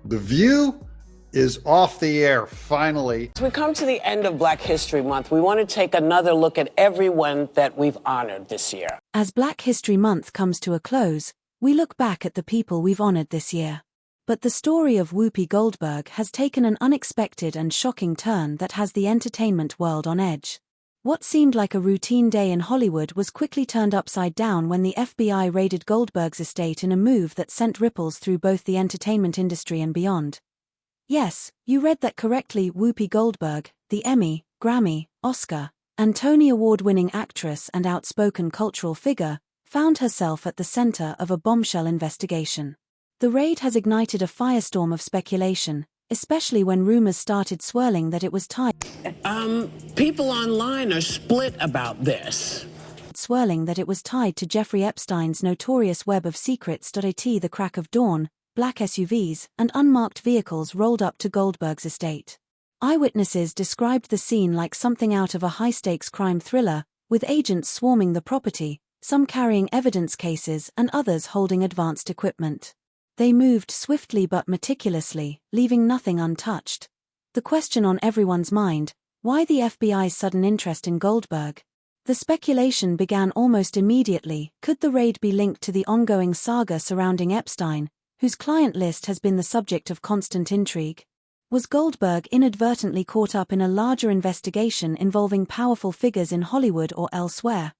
The View is off the air, finally. As we come to the end of Black History Month, we want to take another look at everyone that we've honored this year. As Black History Month comes to a close, we look back at the people we've honored this year. But the story of Whoopi Goldberg has taken an unexpected and shocking turn that has the entertainment world on edge. What seemed like a routine day in Hollywood was quickly turned upside down when the FBI raided Goldberg's estate in a move that sent ripples through both the entertainment industry and beyond. Yes, you read that correctly. Whoopi Goldberg, the Emmy, Grammy, Oscar, and Tony Award-winning actress and outspoken cultural figure, found herself at the center of a bombshell investigation. The raid has ignited a firestorm of speculation, especially when rumors started swirling that it was tied. People online are split about this. Swirling that it was tied to Jeffrey Epstein's notorious web of secrets. At the crack of dawn, black SUVs and unmarked vehicles rolled up to Goldberg's estate. Eyewitnesses described the scene like something out of a high-stakes crime thriller, with agents swarming the property, some carrying evidence cases and others holding advanced equipment. They moved swiftly but meticulously, leaving nothing untouched. The question on everyone's mind: why the FBI's sudden interest in Goldberg? The speculation began almost immediately. Could the raid be linked to the ongoing saga surrounding Epstein, whose client list has been the subject of constant intrigue? Was Goldberg inadvertently caught up in a larger investigation involving powerful figures in Hollywood or elsewhere?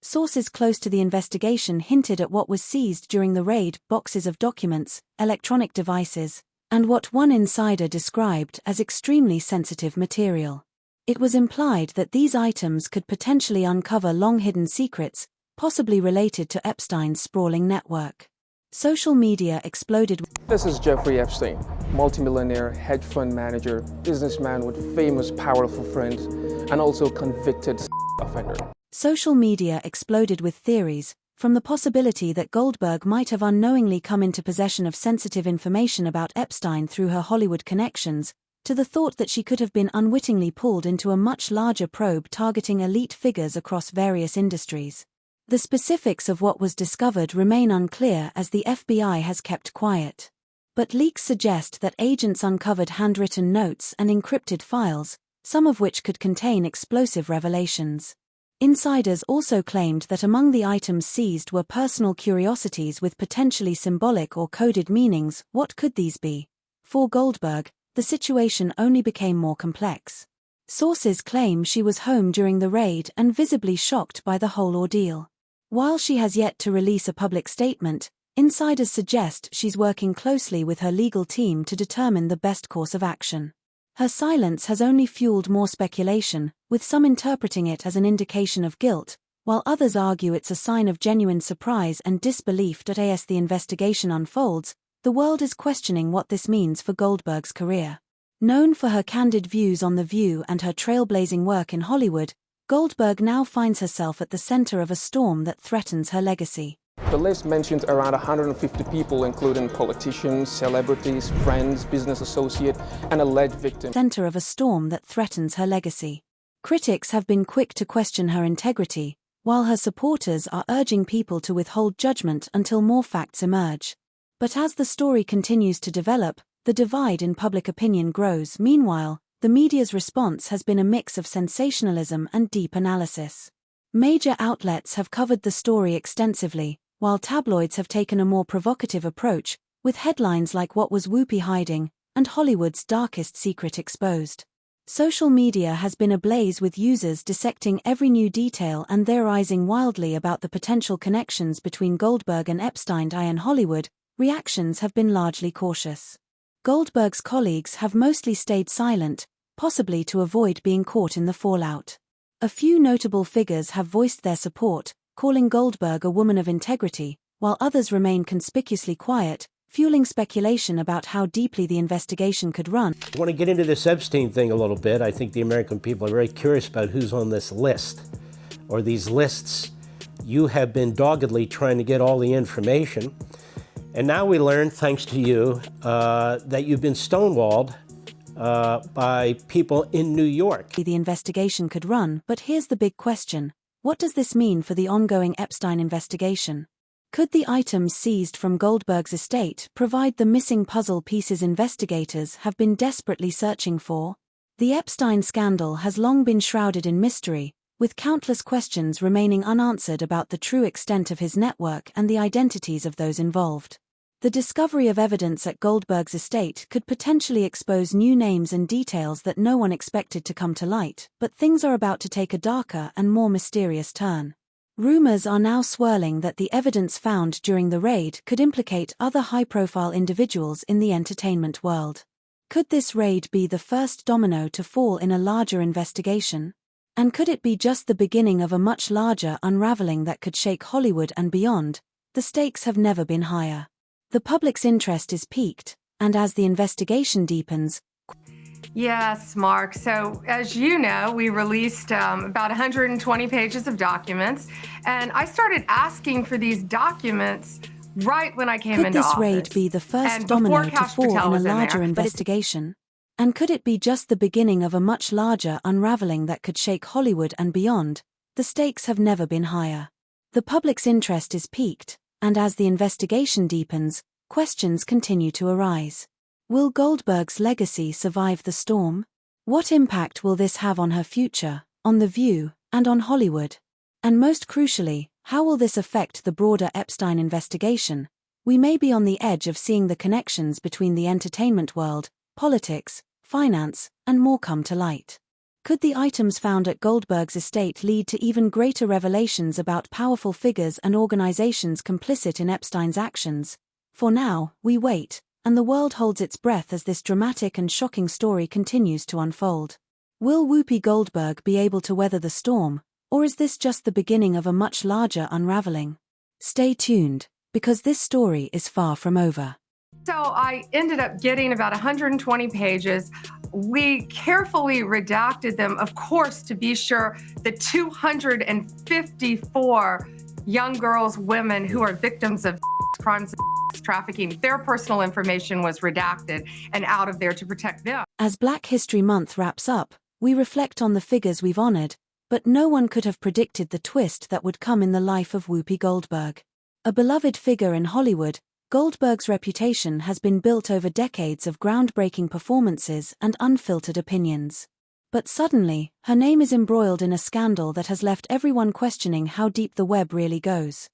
Sources close to the investigation hinted at what was seized during the raid: boxes of documents, electronic devices, and what one insider described as extremely sensitive material. It was implied that these items could potentially uncover long-hidden secrets, possibly related to Epstein's sprawling network. Social media exploded. This is Jeffrey Epstein, multimillionaire, hedge fund manager, businessman with famous, powerful friends, and also convicted offender. Social media exploded with theories, from the possibility that Goldberg might have unknowingly come into possession of sensitive information about Epstein through her Hollywood connections, to the thought that she could have been unwittingly pulled into a much larger probe targeting elite figures across various industries. The specifics of what was discovered remain unclear as the FBI has kept quiet. But leaks suggest that agents uncovered handwritten notes and encrypted files, some of which could contain explosive revelations. Insiders also claimed that among the items seized were personal curiosities with potentially symbolic or coded meanings. What could these be? For Goldberg, the situation only became more complex. Sources claim she was home during the raid and visibly shocked by the whole ordeal. While she has yet to release a public statement, insiders suggest she's working closely with her legal team to determine the best course of action. Her silence has only fueled more speculation, with some interpreting it as an indication of guilt, while others argue it's a sign of genuine surprise and disbelief. As the investigation unfolds, the world is questioning what this means for Goldberg's career. Known for her candid views on The View and her trailblazing work in Hollywood, Goldberg now finds herself at the center of a storm that threatens her legacy. The list mentions around 150 people, including politicians, celebrities, friends, business associates, and alleged victims. Center of a storm that threatens her legacy. Critics have been quick to question her integrity, while her supporters are urging people to withhold judgment until more facts emerge. But as the story continues to develop, the divide in public opinion grows. Meanwhile, the media's response has been a mix of sensationalism and deep analysis. Major outlets have covered the story extensively, while tabloids have taken a more provocative approach, with headlines like "What was Whoopi hiding?" and "Hollywood's darkest secret exposed." Social media has been ablaze with users dissecting every new detail and theorizing wildly about the potential connections between Goldberg and Epstein. In Hollywood, reactions have been largely cautious. Goldberg's colleagues have mostly stayed silent, possibly to avoid being caught in the fallout. A few notable figures have voiced their support, calling Goldberg a woman of integrity, while others remain conspicuously quiet, fueling speculation about how deeply the investigation could run. I want to get into this Epstein thing a little bit. I think the American people are very curious about who's on this list, or these lists. You have been doggedly trying to get all the information, and now we learn, thanks to you, that you've been stonewalled by people in New York. The investigation could run, but here's the big question. What does this mean for the ongoing Epstein investigation? Could the items seized from Goldberg's estate provide the missing puzzle pieces investigators have been desperately searching for? The Epstein scandal has long been shrouded in mystery, with countless questions remaining unanswered about the true extent of his network and the identities of those involved. The discovery of evidence at Goldberg's estate could potentially expose new names and details that no one expected to come to light, but things are about to take a darker and more mysterious turn. Rumors are now swirling that the evidence found during the raid could implicate other high-profile individuals in the entertainment world. Could this raid be the first domino to fall in a larger investigation? And could it be just the beginning of a much larger unraveling that could shake Hollywood and beyond? The stakes have never been higher. The public's interest is piqued, and as the investigation deepens... Yes, Mark. So, as you know, we released about 120 pages of documents, and I started asking for these documents right when I came into office. Could this raid be the first domino to fall in a larger investigation? And could it be just the beginning of a much larger unraveling that could shake Hollywood and beyond? The stakes have never been higher. The public's interest is piqued, and as the investigation deepens, questions continue to arise. Will Goldberg's legacy survive the storm? What impact will this have on her future, on The View, and on Hollywood? And most crucially, how will this affect the broader Epstein investigation? We may be on the edge of seeing the connections between the entertainment world, politics, finance, and more come to light. Could the items found at Goldberg's estate lead to even greater revelations about powerful figures and organizations complicit in Epstein's actions? For now, we wait, and the world holds its breath as this dramatic and shocking story continues to unfold. Will Whoopi Goldberg be able to weather the storm, or is this just the beginning of a much larger unraveling? Stay tuned, because this story is far from over. So I ended up getting about 120 pages. We carefully redacted them, of course, to be sure the 254 young girls, women who are victims of crimes of trafficking, their personal information was redacted and out of there to protect them. As Black History Month wraps up, we reflect on the figures we've honored, but no one could have predicted the twist that would come in the life of Whoopi Goldberg. A beloved figure in Hollywood, Goldberg's reputation has been built over decades of groundbreaking performances and unfiltered opinions. But suddenly, her name is embroiled in a scandal that has left everyone questioning how deep the web really goes.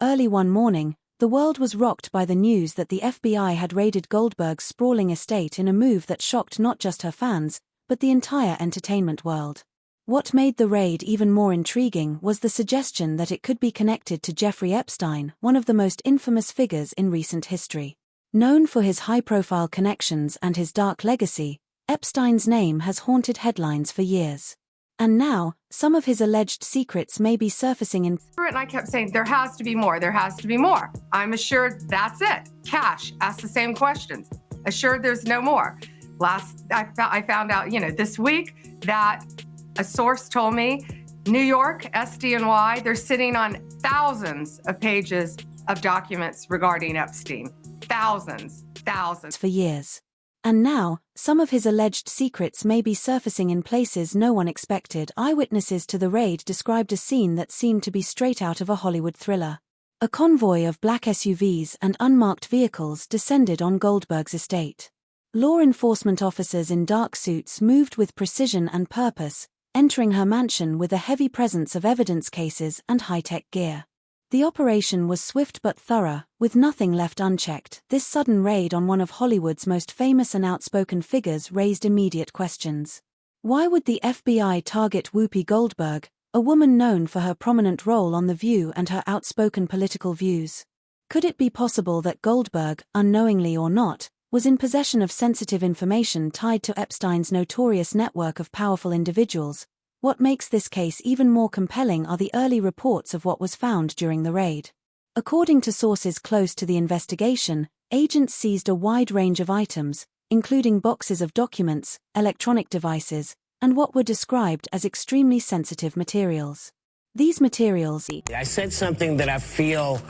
Early one morning, the world was rocked by the news that the FBI had raided Goldberg's sprawling estate in a move that shocked not just her fans, but the entire entertainment world. What made the raid even more intriguing was the suggestion that it could be connected to Jeffrey Epstein, one of the most infamous figures in recent history. Known for his high-profile connections and his dark legacy, Epstein's name has haunted headlines for years. And now, some of his alleged secrets may be surfacing in... And I kept saying, there has to be more, there has to be more. I'm assured that's it. Cash asked the same questions. Assured there's no more. I found out, this week that a source told me New York, SDNY, they're sitting on thousands of pages of documents regarding Epstein. Thousands. For years. And now, some of his alleged secrets may be surfacing in places no one expected. Eyewitnesses to the raid described a scene that seemed to be straight out of a Hollywood thriller. A convoy of black SUVs and unmarked vehicles descended on Goldberg's estate. Law enforcement officers in dark suits moved with precision and purpose, entering her mansion with a heavy presence of evidence cases and high-tech gear. The operation was swift but thorough, with nothing left unchecked. This sudden raid on one of Hollywood's most famous and outspoken figures raised immediate questions. Why would the FBI target Whoopi Goldberg, a woman known for her prominent role on The View and her outspoken political views? Could it be possible that Goldberg, unknowingly or not, was in possession of sensitive information tied to Epstein's notorious network of powerful individuals? What makes this case even more compelling are the early reports of what was found during the raid. According to sources close to the investigation, agents seized a wide range of items, including boxes of documents, electronic devices, and what were described as extremely sensitive materials. These materials... I said something that I feel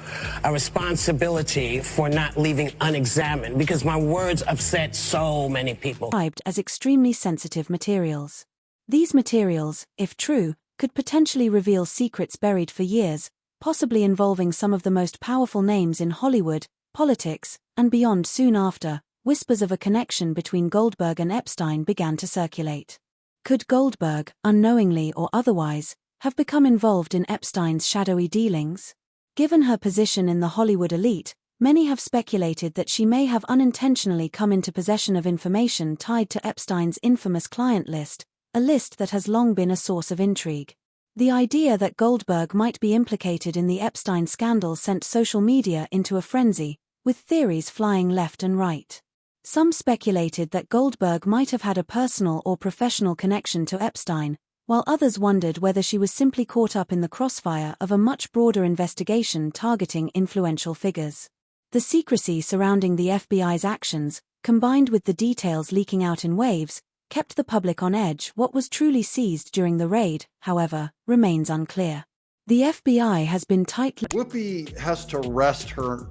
a responsibility for not leaving unexamined because my words upset so many people. ...described as extremely sensitive materials. These materials, if true, could potentially reveal secrets buried for years, possibly involving some of the most powerful names in Hollywood, politics, and beyond. Soon after, whispers of a connection between Goldberg and Epstein began to circulate. Could Goldberg, unknowingly or otherwise, have become involved in Epstein's shadowy dealings? Given her position in the Hollywood elite, many have speculated that she may have unintentionally come into possession of information tied to Epstein's infamous client list, a list that has long been a source of intrigue. The idea that Goldberg might be implicated in the Epstein scandal sent social media into a frenzy, with theories flying left and right. Some speculated that Goldberg might have had a personal or professional connection to Epstein, while others wondered whether she was simply caught up in the crossfire of a much broader investigation targeting influential figures. The secrecy surrounding the FBI's actions, combined with the details leaking out in waves, kept the public on edge. What was truly seized during the raid, however, remains unclear. The FBI has been tightly... Whoopi has to rest her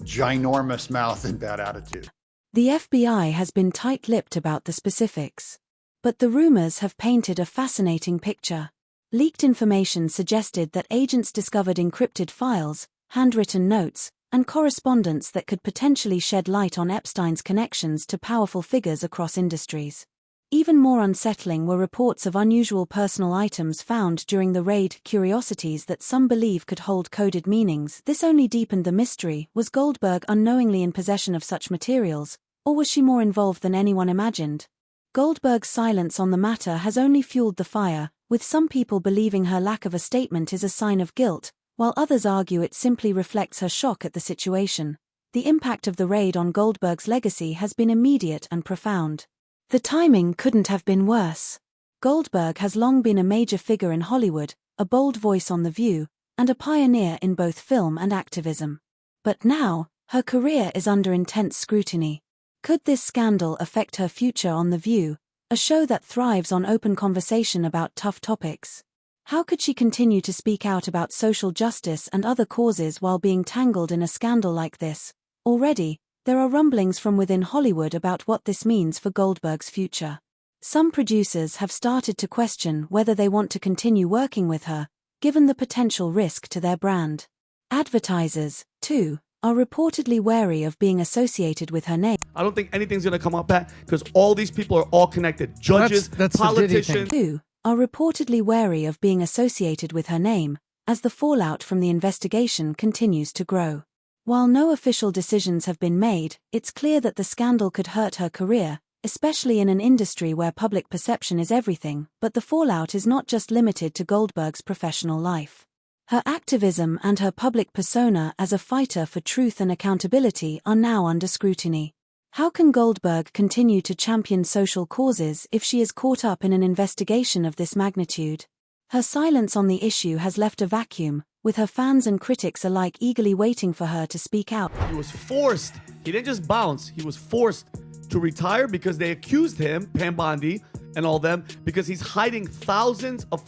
ginormous mouth and bad attitude. The FBI has been tight-lipped about the specifics. But the rumors have painted a fascinating picture. Leaked information suggested that agents discovered encrypted files, handwritten notes, and correspondence that could potentially shed light on Epstein's connections to powerful figures across industries. Even more unsettling were reports of unusual personal items found during the raid, curiosities that some believe could hold coded meanings. This only deepened the mystery. Was Goldberg unknowingly in possession of such materials, or was she more involved than anyone imagined? Goldberg's silence on the matter has only fueled the fire, with some people believing her lack of a statement is a sign of guilt, while others argue it simply reflects her shock at the situation. The impact of the raid on Goldberg's legacy has been immediate and profound. The timing couldn't have been worse. Goldberg has long been a major figure in Hollywood, a bold voice on The View, and a pioneer in both film and activism. But now, her career is under intense scrutiny. Could this scandal affect her future on The View, a show that thrives on open conversation about tough topics? How could she continue to speak out about social justice and other causes while being tangled in a scandal like this? Already, there are rumblings from within Hollywood about what this means for Goldberg's future. Some producers have started to question whether they want to continue working with her, given the potential risk to their brand. Advertisers, too, are reportedly wary of being associated with her name. I don't think anything's going to come up back because all these people are all connected. Judges, that's politicians. Too, are reportedly wary of being associated with her name, as the fallout from the investigation continues to grow. While no official decisions have been made, it's clear that the scandal could hurt her career, especially in an industry where public perception is everything. But the fallout is not just limited to Goldberg's professional life. Her activism and her public persona as a fighter for truth and accountability are now under scrutiny. How can Goldberg continue to champion social causes if she is caught up in an investigation of this magnitude? Her silence on the issue has left a vacuum, with her fans and critics alike eagerly waiting for her to speak out. He was forced. He didn't just bounce. He was forced to retire because they accused him, Pam Bondi, and all them, because he's hiding thousands of...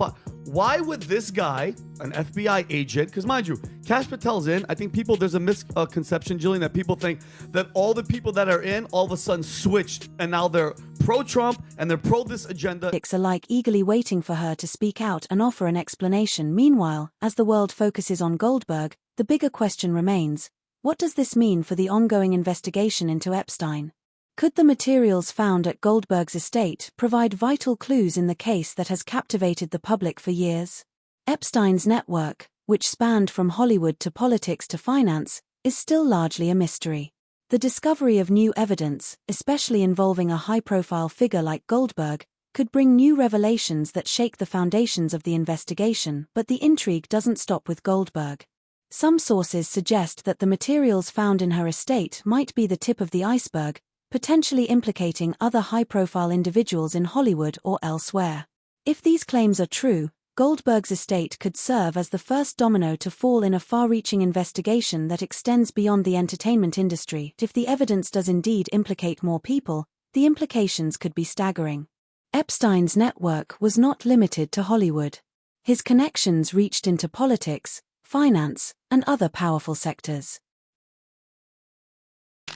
Why would this guy, an FBI agent, because mind you, Kash Patel's in, I think there's a misconception, Jillian, that people think that all the people that are in all of a sudden switched and now they're pro-Trump and they're pro this agenda. Critics alike eagerly waiting for her to speak out and offer an explanation. Meanwhile, as the world focuses on Goldberg, the bigger question remains, what does this mean for the ongoing investigation into Epstein? Could the materials found at Goldberg's estate provide vital clues in the case that has captivated the public for years? Epstein's network, which spanned from Hollywood to politics to finance, is still largely a mystery. The discovery of new evidence, especially involving a high-profile figure like Goldberg, could bring new revelations that shake the foundations of the investigation. But the intrigue doesn't stop with Goldberg. Some sources suggest that the materials found in her estate might be the tip of the iceberg, potentially implicating other high-profile individuals in Hollywood or elsewhere. If these claims are true, Goldberg's estate could serve as the first domino to fall in a far-reaching investigation that extends beyond the entertainment industry. If the evidence does indeed implicate more people, the implications could be staggering. Epstein's network was not limited to Hollywood. His connections reached into politics, finance, and other powerful sectors.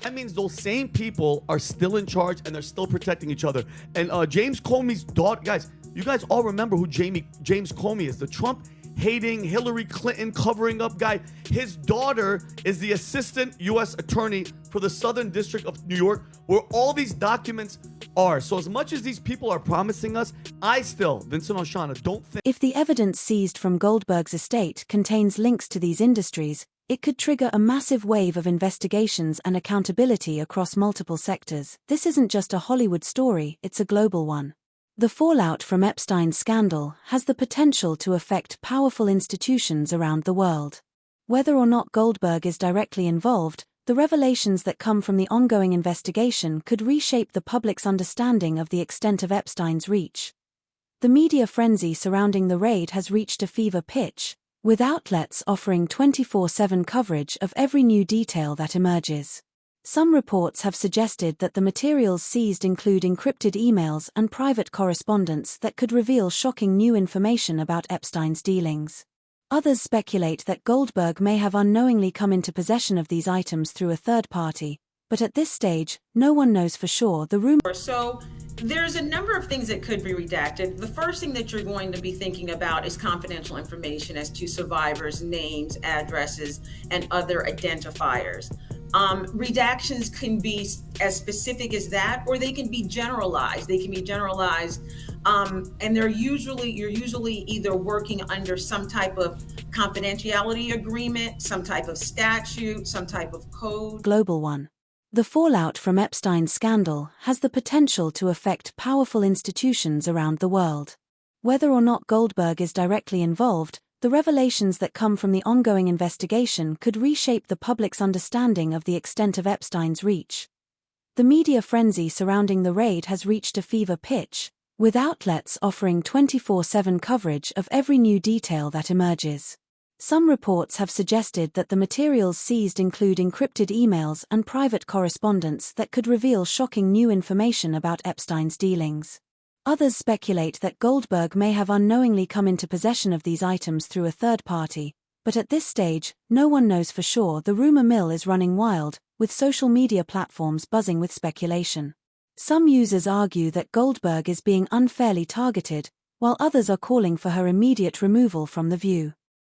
That means those same people are still in charge and they're still protecting each other. And James Comey's daughter, guys, you guys all remember who James Comey is, the Trump hating, Hillary Clinton covering up guy. His daughter is the assistant U.S. attorney for the Southern District of New York, where all these documents are. So as much as these people are promising us, I still, Vincent Oshana, don't think... If the evidence seized from Goldberg's estate contains links to these industries, it could trigger a massive wave of investigations and accountability across multiple sectors. This isn't just a Hollywood story, it's a global one. The fallout from Epstein's scandal has the potential to affect powerful institutions around the world. Whether or not Goldberg is directly involved, the revelations that come from the ongoing investigation could reshape the public's understanding of the extent of Epstein's reach. The media frenzy surrounding the raid has reached a fever pitch, with outlets offering 24/7 coverage of every new detail that emerges. Some reports have suggested that the materials seized include encrypted emails and private correspondence that could reveal shocking new information about Epstein's dealings. Others speculate that Goldberg may have unknowingly come into possession of these items through a third party, but at this stage, no one knows for sure. The rumor. So there's a number of things that could be redacted. The first thing that you're going to be thinking about is confidential information as to survivors' names, addresses, and other identifiers. Redactions can be as specific as that, or they can be generalized. And you're usually either working under some type of confidentiality agreement, some type of statute, some type of code. Global one. The fallout from Epstein's scandal has the potential to affect powerful institutions around the world. Whether or not Goldberg is directly involved, the revelations that come from the ongoing investigation could reshape the public's understanding of the extent of Epstein's reach. The media frenzy surrounding the raid has reached a fever pitch, with outlets offering 24/7 coverage of every new detail that emerges. Some reports have suggested that the materials seized include encrypted emails and private correspondence that could reveal shocking new information about Epstein's dealings. Others speculate that Goldberg may have unknowingly come into possession of these items through a third party, but at this stage, no one knows for sure. The rumor mill is running wild, with social media platforms buzzing with speculation. Some users argue that Goldberg is being unfairly targeted, while others are calling for her immediate removal from the view.